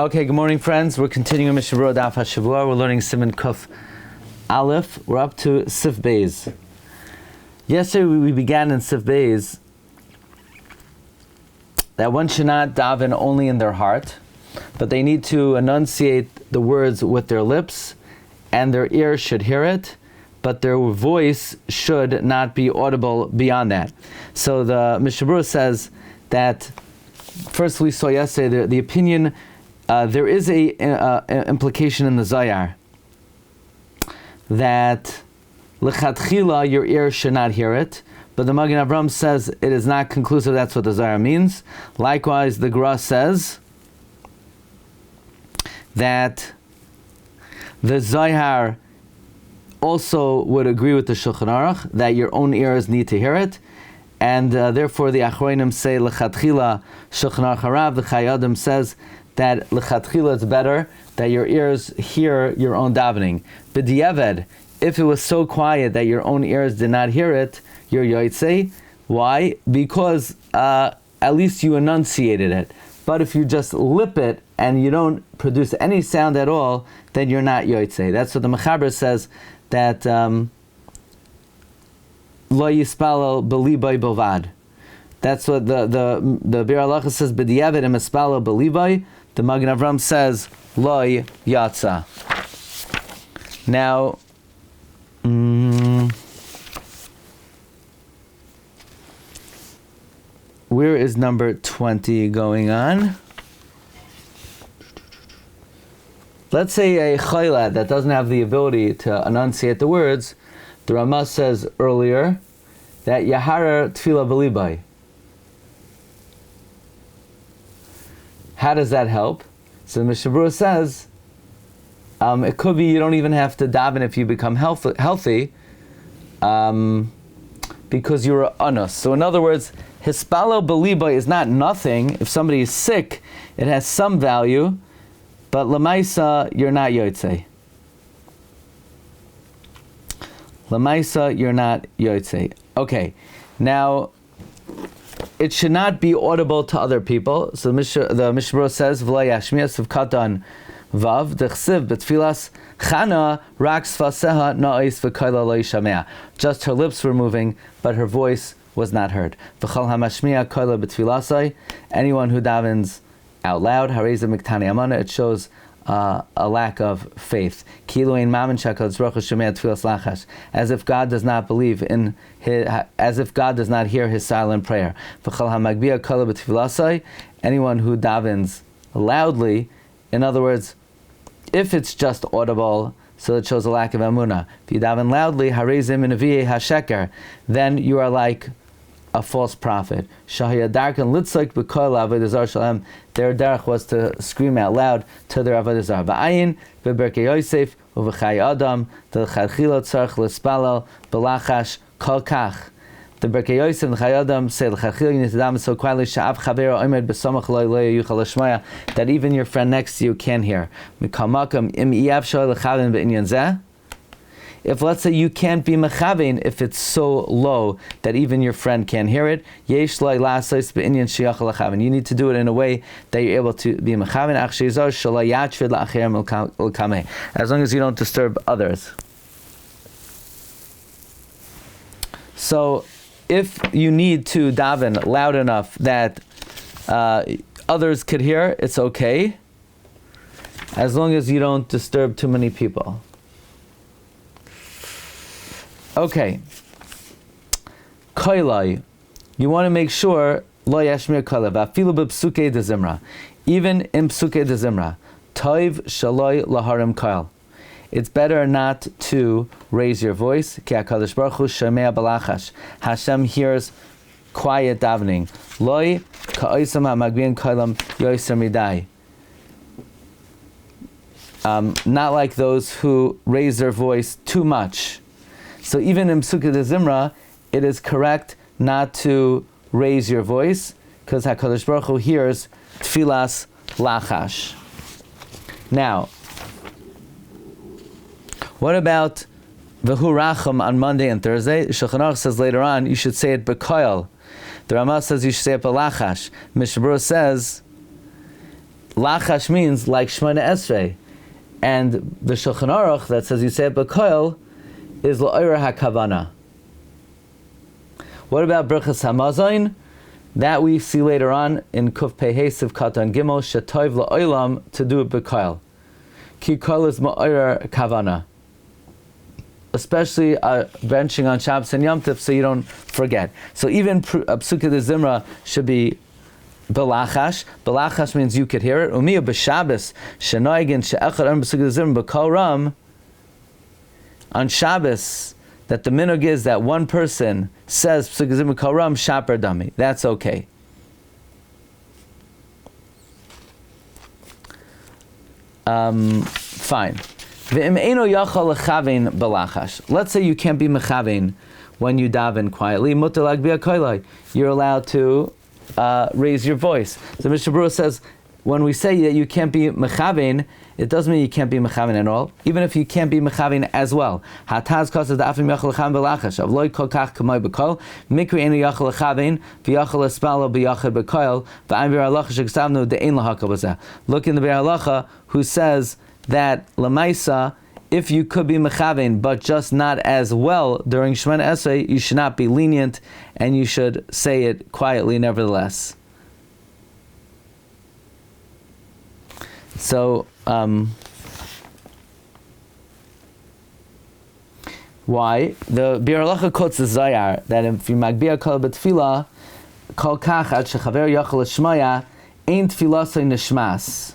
Okay, good morning, friends. We're continuing Mishnah Daf Hashavua. We're learning Siman Kuf Aleph. We're up to Sif Beis. Yesterday we began in Sif Beis that one should not daven only in their heart, but they need to enunciate the words with their lips, and their ears should hear it, but their voice should not be audible beyond that. So the Mishnah says that, first we saw yesterday the opinion, there is a implication in the Zayar that lechatchila your ears should not hear it, but the Magen Avram says it is not conclusive. That's what the Zayar means. Likewise, the Gemara says that the Zayar also would agree with the Shulchan Aruch that your own ears need to hear it, and therefore the Achronim say lechatchila Shulchan Aruch Harav. The Chayadim says that lechatchila is better that your ears hear your own davening. B'diavad, if it was so quiet that your own ears did not hear it, you're yotzei. Why? Because at least you enunciated it. But if you just lip it and you don't produce any sound at all, then you're not yotzei. That's what the Mechaber says, that lo yispalel b'libay bovad. That's what the Bir Halacha says, b'diavad and mispalel b'libay. The Magen Avram says, loy yatsa. Now, where is number 20 going on? Let's say a chayla that doesn't have the ability to enunciate the words. The Ramah says earlier that yaharer tefillah b'libay. How does that help? So Mishnah says, it could be you don't even have to daven if you become healthy, because you're an anus. So in other words, hispalo b'liba is not nothing. If somebody is sick, it has some value, but lamaisa, you're not yotzei. Lamaisa, you're not yotzei. Okay, now, it should not be audible to other people. So the Mishnah says, "V'lo yashmiya sivkatan vav dechsiv betfilas chana rak sfaseha na'is v'koila lo yishamea." Just her lips were moving, but her voice was not heard. V'chol hamashmiya koila betfilasai. Anyone who davens out loud, hareza miktani amana. It shows a lack of faith. As if God does not believe in his, as if God does not hear his silent prayer. Anyone who davens loudly, in other words, if it's just audible, so it shows a lack of emunah. If you daven loudly, then you are like a false prophet. Their derech was to scream out loud to their avodah zarah. V'ayin beberkei Yosef uv'chai Adam d'l'chadchila tzarich l'spalal b'lachash kol kach. The Berkei Yosef and the Chai Adam say l'chadchila you need to daven so quietly she'av chavero omed b'samach lo yuchal l'shmaya that even your friend next to you can hear. Mikal makam im iyav shoy l'chavin b'inyan zeh. If let's say you can't be mechavein, if it's so low that even your friend can't hear it, yesh lo la'asos b'inyan sheyachal l'chavin. You need to do it in a way that you're able to be mechavein. Ach sheizor shelo yatshvid la'acherim l'kameh. As long as you don't disturb others. So, if you need to daven loud enough that others could hear, it's okay, as long as you don't disturb too many people. Okay. Koilai. You want to make sure lo yashmir koilai. V'afilu b'psukei de zimra. Even in psukei de zimra. Toiv shaloi laharim koil. It's better not to raise your voice. Ki HaKadosh Baruch Hu shomea b'lachash. Hashem hears quiet davening. Loi ka'oisam ha'magbiin koilam yoiser midai. Not like those who raise their voice too much. So even in Psukei de Zimra, it is correct not to raise your voice, because HaKadosh Baruch Hu hears Tfilas Lachash. Now, what about V'hu Racham on Monday and Thursday? Shulchan Aruch says later on, you should say it B'koil. The Ramah says you should say it B'lachash. Mishnah says, lachash means like Shemona Esrei. And the Shulchan Aruch that says you say it b'koil is la'oira hakavana. What about Birchas Hamazon? That we see later on in Kuf Pei Siv Katan Gimel Shetov la'olam to do it b'koil. Ki koil is ma'oira kavana. Especially benching on Shabbos and Yom Tov so you don't forget. So even Psukkah de Zimra should be Belachash. Belachash means you could hear it. Umiya b'Shabbos shenoigin she'echad am Psukkah de Zimra b'kol ram. On Shabbos, that the minhag is that one person says Psukkah de Zimra b'kol ram shaper dami. That's okay. Fine. Let's say you can't be mechavein when you daven quietly. You're allowed to raise your voice. So Mr. Berura says, when we say that you can't be mechavein, it doesn't mean you can't be mechavein at all, even if you can't be mechavein as well. Look in the Be'er Halacha, who says that Lamaisa, if you could be mechavein, but just not as well during Shemona Esrei, you should not be lenient, and you should say it quietly nevertheless. So, why? The Be'er Halacha quotes the Zayar, that if you magbia kol b'tfila, kol kach ad shechaver yachol l'shmaya, ein tfilasei nishmas.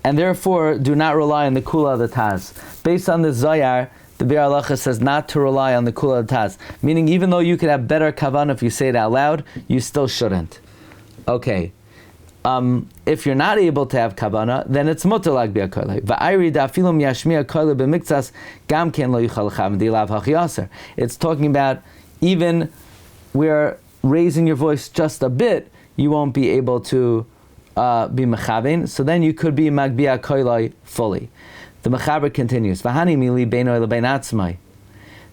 And therefore, do not rely on the kula of the taz. Based on the Zayar, the Be'er Halacha says not to rely on the kula of the taz. Meaning, even though you could have better kavanah if you say it out loud, you still shouldn't. Okay. If you're not able to have kavanah, then it's mutar lagbia koilei. Va'ayri da'afilum yashmiya koilei b'miktzas gam ken lo yichal l'chav di'lav hachiyaser. It's talking about even where raising your voice just a bit, you won't be able to be mechavein, so then you could be magbia koilai fully. The mechaber continues, V'hani mili beino lebein atzmai.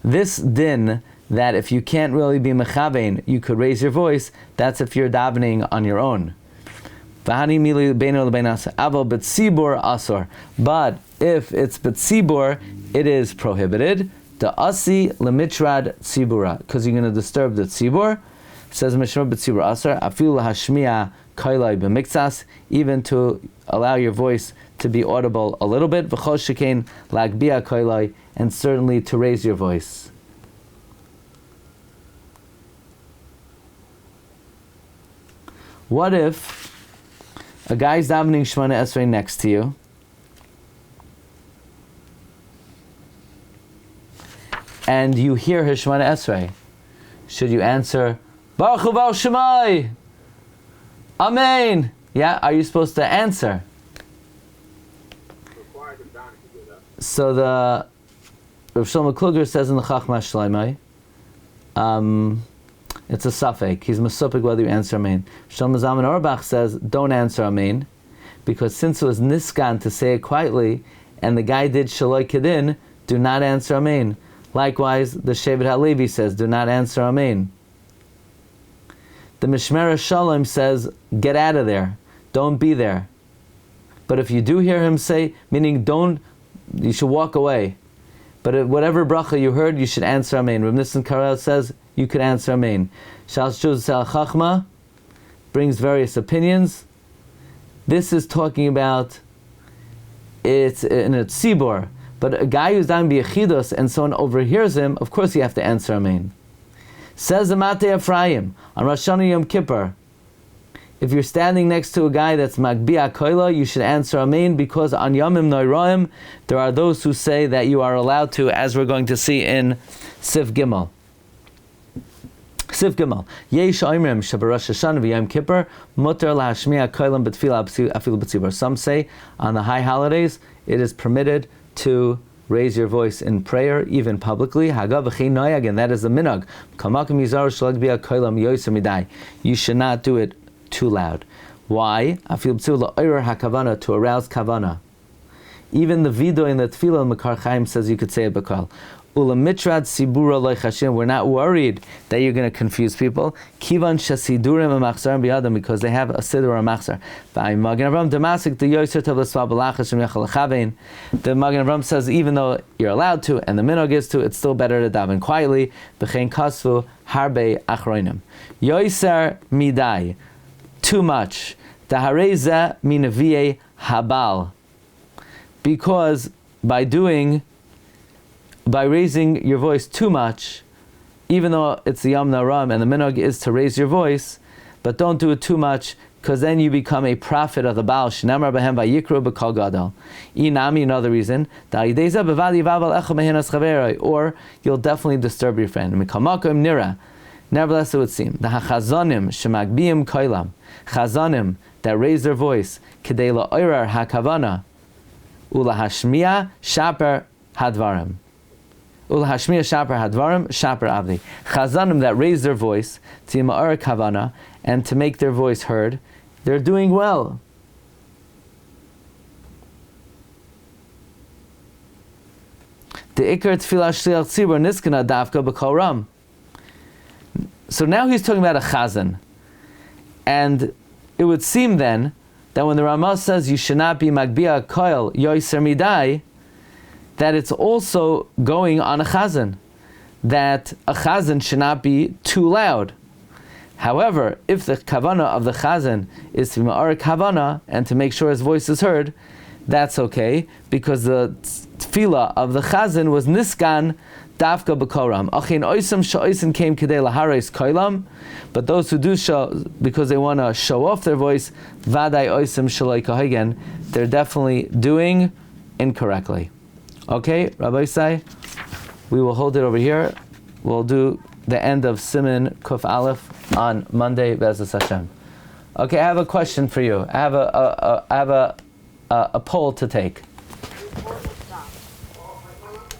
This din, that if you can't really be mechavein, you could raise your voice, that's if you're davening on your own. V'hani mili beino lebein atzmai. Avo b'tzibur asor. But if it's b'tzibur, it is prohibited. The asi lemitrad tzibura, because you're going to disturb the tzibur. Says Mishna b'tzibur asor, afil hashmiya kailai b'miktzas, even to allow your voice to be audible a little bit, v'chol shekain lagbia kailai, and certainly to raise your voice. What if a guy's davening Shemona Esrei next to you, and you hear his Shemona Esrei? Should you answer, Baruch Hu Baruch Shemai, Amen? Yeah, are you supposed to answer? So the Rav Shlomo Kluger says in the Chachma Shleimai, it's a suffix. He's masupik whether you answer Amen. Shlomo Zalman Auerbach says don't answer Amen, because since it was niskan to say it quietly, and the guy did Shaloi Kedin, do not answer Amen. Likewise, the Shevet HaLevi says do not answer Amen. The Mishmera Shalom says, get out of there. Don't be there. But if you do hear him say, meaning you should walk away. But whatever bracha you heard, you should answer Amen. Rav Nissen Karel says, you could answer Amen. Shas Josel Chachma brings various opinions. This is talking about, it's in a tzibor. But a guy who's down b'yechidos and someone overhears him, of course you have to answer Amen. Says the Matei Ephraim on Rosh Hashanah Yom Kippur, if you're standing next to a guy that's Magbia Koila, you should answer Amen, because on Yomim Noiraim, there are those who say that you are allowed to, as we're going to see in Sif Gimel. Sif Gimel. Yesh Oimrim Shabarosh Hashanah v'Yom Kippur Mutar lahashmiya koilim b'tfila afilu b'tzibur. Some say on the high holidays it is permitted to raise your voice in prayer, even publicly. Hagav v'chein noyag, and that is the minhag. Kamakim yizar shalag b'ya koilam yoyser midai. You should not do it too loud. Why? Afil b'tzibur la'oyer hakavana, to arouse kavana. Even the vido in the tefillah Makar Chaim says you could say it b'kol. Ulamitrad sibura loichashim. We're not worried that you're going to confuse people. Kivan shasidurim amachzarim biyadam, because they have a siddur or a machzar. The Magen Avraham says even though you're allowed to and the minog is to, it's still better to daven quietly. B'chein kasvu harbe achroinim. Yoiser midai, too much. Dahareza minavie habal, because by raising your voice too much, even though it's the Yom Naram and the minog is to raise your voice, but don't do it too much, because then you become a prophet of the Baal. Shnamar bahem vayikru b'kol gadol. Inami, another reason, or you'll definitely disturb your friend. Nevertheless, it would seem the hachazonim shemagbiyim koilam, chazonim that raise their voice, kedei la'orar hakavana, ulahashmiya shaper hadvarim. Ulahashmiya shaper hadvarim, shaper avdi. Chazanim that raise their voice, tzima'ar kavana, and to make their voice heard, they're doing well. The ikar tefillah shliach tzibur niskana davka b'kol ram. So now he's talking about a chazan. And it would seem then that when the Ramah says you should not be magbiya koil yoiser midai, that it's also going on a chazan, that a chazan should not be too loud. However, if the kavana of the chazan is to be ma'ar kavana and to make sure his voice is heard, that's okay, because the tefillah of the chazan was niskan davka b'koram. Achin oisam sha'oisin came kedei lahares koilam, but those who do show because they want to show off their voice, vaday oisam shaloi kahigen, they're definitely doing incorrectly. Okay, Rabbi Isai, we will hold it over here. We'll do the end of Siman Kuf Aleph on Monday, Be'ezus Hashem. Okay, I have a question for you. I have a poll to take.